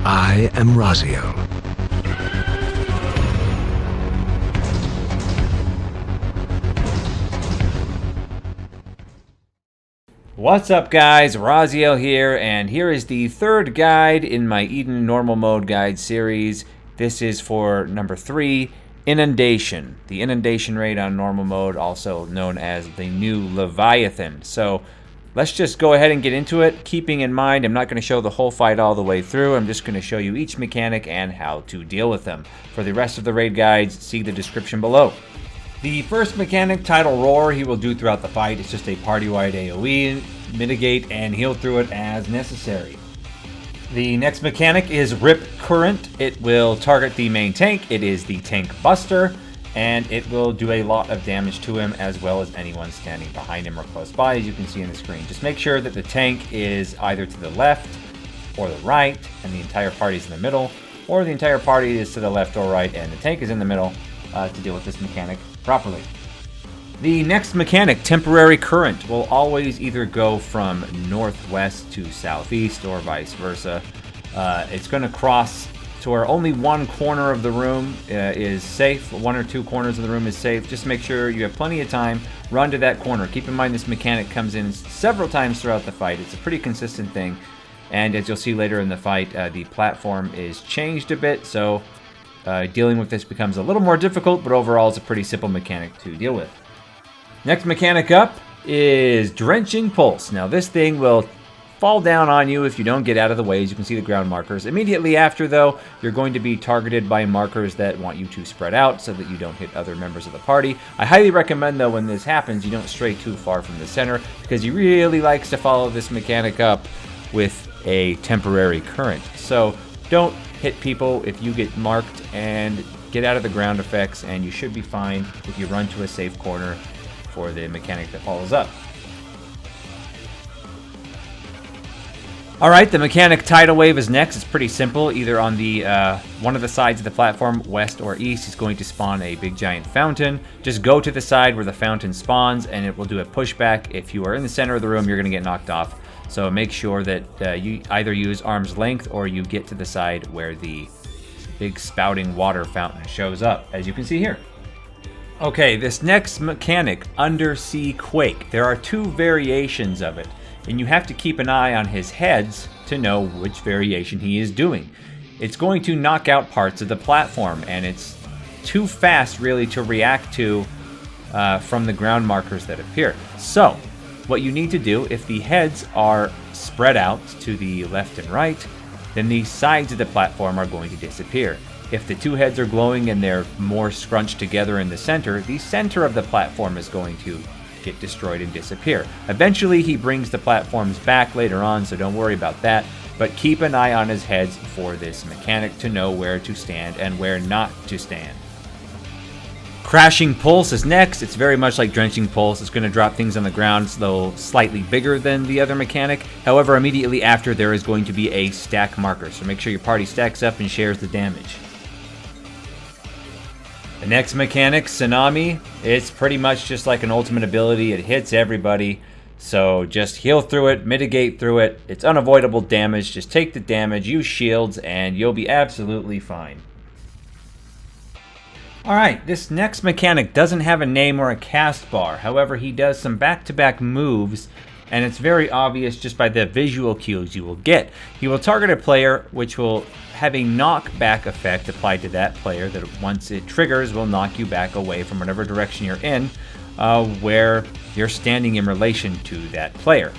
I am Raziel. What's up guys, Raziel here, and here is the third guide in my Eden Normal Mode Guide series. This is for number 3, Inundation. The Inundation raid on Normal Mode, also known as the new Leviathan. So let's just go ahead and get into it, keeping in mind I'm not going to show the whole fight all the way through. I'm just going to show you each mechanic and how to deal with them. For the rest of the raid guides, see the description below. The first mechanic, Tidal Roar, he will do throughout the fight. It's just a party-wide AoE, mitigate and heal through it as necessary. The next mechanic is Rip Current. It will target the main tank. It is the Tank Buster, and it will do a lot of damage to him as well as anyone standing behind him or close by, as you can see on the screen. Just make sure that the tank is either to the left or the right and the entire party is in the middle, or the entire party is to the left or right and the tank is in the middle to deal with this mechanic properly. The next mechanic, Temporary Current, will always either go from northwest to southeast or vice versa. It's going to cross to where only one corner of the room is safe. One or two corners of the room is safe. Just make sure you have plenty of time. Run to that corner. Keep in mind this mechanic comes in several times throughout the fight. It's a pretty consistent thing. And as you'll see later in the fight, the platform is changed a bit, so dealing with this becomes a little more difficult, but overall it's a pretty simple mechanic to deal with. Next mechanic up is Drenching Pulse. Now this thing will fall down on you if you don't get out of the way. As you can see the ground markers. Immediately after though, you're going to be targeted by markers that want you to spread out so that you don't hit other members of the party. I highly recommend though when this happens, you don't stray too far from the center, because he really likes to follow this mechanic up with a Temporary Current. So don't hit people if you get marked, and get out of the ground effects, and you should be fine if you run to a safe corner for the mechanic that follows up. Alright, the mechanic Tidal Wave is next. It's pretty simple. Either on the one of the sides of the platform, west or east, is going to spawn a big giant fountain. Just go to the side where the fountain spawns and it will do a pushback. If you are in the center of the room, you're going to get knocked off. So make sure that you either use arm's length or you get to the side where the big spouting water fountain shows up, as you can see here. Okay, this next mechanic, Undersea Quake. There are 2 variations of it, and you have to keep an eye on his heads to know which variation he is doing. It's going to knock out parts of the platform, and it's too fast really to react to from the ground markers that appear. So what you need to do, if the heads are spread out to the left and right, then the sides of the platform are going to disappear. If the 2 heads are glowing and they're more scrunched together in the center of the platform is going to get destroyed and disappear. Eventually he brings the platforms back later on, so don't worry about that, but keep an eye on his heads for this mechanic to know where to stand and where not to stand. Crashing Pulse is next. It's very much like Drenching Pulse. It's going to drop things on the ground, though slightly bigger than the other mechanic. However, immediately after there is going to be a stack marker, so make sure your party stacks up and shares the damage. The next mechanic, Tsunami, it's pretty much just like an ultimate ability. It hits everybody, so just heal through it, mitigate through it. It's unavoidable damage. Just take the damage, use shields, and you'll be absolutely fine. Alright, this next mechanic doesn't have a name or a cast bar. However, he does some back-to-back moves, and it's very obvious just by the visual cues you will get. He will target a player, which will have a knockback effect applied to that player that once it triggers will knock you back away from whatever direction you're in, where you're standing in relation to that player.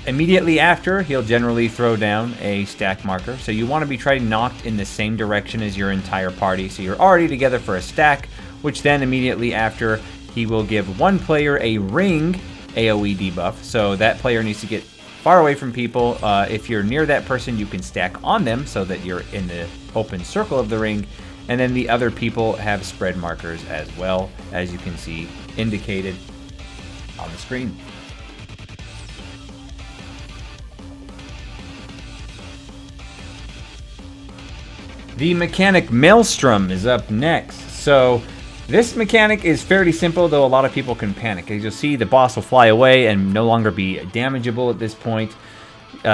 Immediately after, he'll generally throw down a stack marker, so you want to be trying knocked in the same direction as your entire party, so you're already together for a stack, which then immediately after, he will give one player a ring AoE debuff, so that player needs to get far away from people. If you're near that person, you can stack on them so that you're in the open circle of the ring, and then the other people have spread markers as well, as you can see indicated on the screen. The mechanic Maelstrom is up next. So this mechanic is fairly simple, though a lot of people can panic. As you'll see, the boss will fly away and no longer be damageable at this point.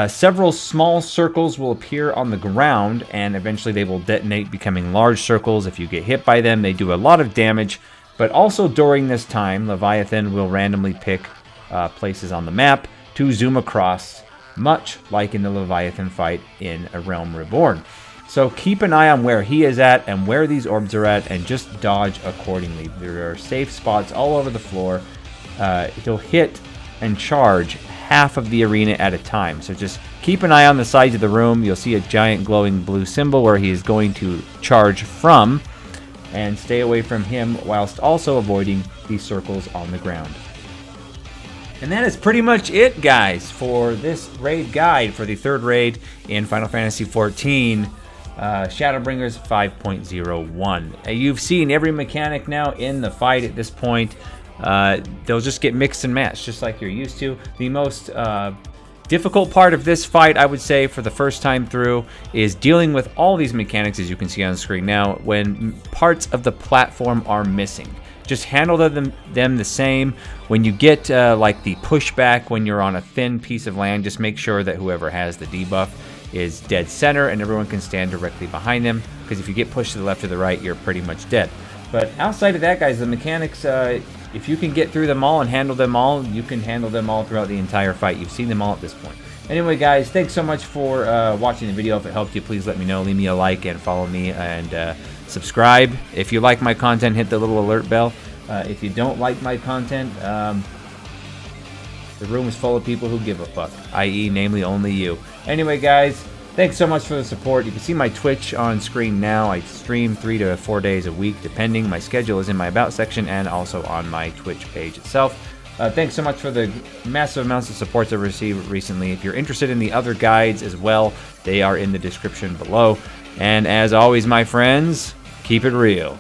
Several small circles will appear on the ground, and eventually they will detonate, becoming large circles. If you get hit by them, they do a lot of damage. But also during this time, Leviathan will randomly pick places on the map to zoom across, much like in the Leviathan fight in A Realm Reborn. So keep an eye on where he is at and where these orbs are at, and just dodge accordingly. There are safe spots all over the floor. He'll hit and charge half of the arena at a time. So just keep an eye on the sides of the room. You'll see a giant glowing blue symbol where he is going to charge from, and stay away from him whilst also avoiding these circles on the ground. And that is pretty much it, guys, for this raid guide for the third raid in Final Fantasy XIV, Shadowbringers 5.01. You've seen every mechanic now in the fight at this point. They'll just get mixed and matched, just like you're used to. The most difficult part of this fight, I would say, for the first time through, is dealing with all these mechanics, as you can see on the screen now, when parts of the platform are missing. Just handle them the same. When you get like the pushback when you're on a thin piece of land, just make sure that whoever has the debuff is dead center and everyone can stand directly behind them, because if you get pushed to the left or the right, you're pretty much dead. But outside of that, guys, the mechanics, if you can get through them all and handle them all, you can handle them all throughout the entire fight. You've seen them all at this point. Anyway, guys, thanks so much for watching the video. If it helped you, please let me know. Leave me a like and follow me, and subscribe. If you like my content, hit the little alert bell. If you don't like my content, the room is full of people who give a fuck, i.e. namely only you. Anyway, guys, thanks so much for the support. You can see my Twitch on screen now. I stream 3 to 4 days a week, depending. My schedule is in my About section and also on my Twitch page itself. Thanks so much for the massive amounts of support I've received recently. If you're interested in the other guides as well, they are in the description below. And as always, my friends, keep it real.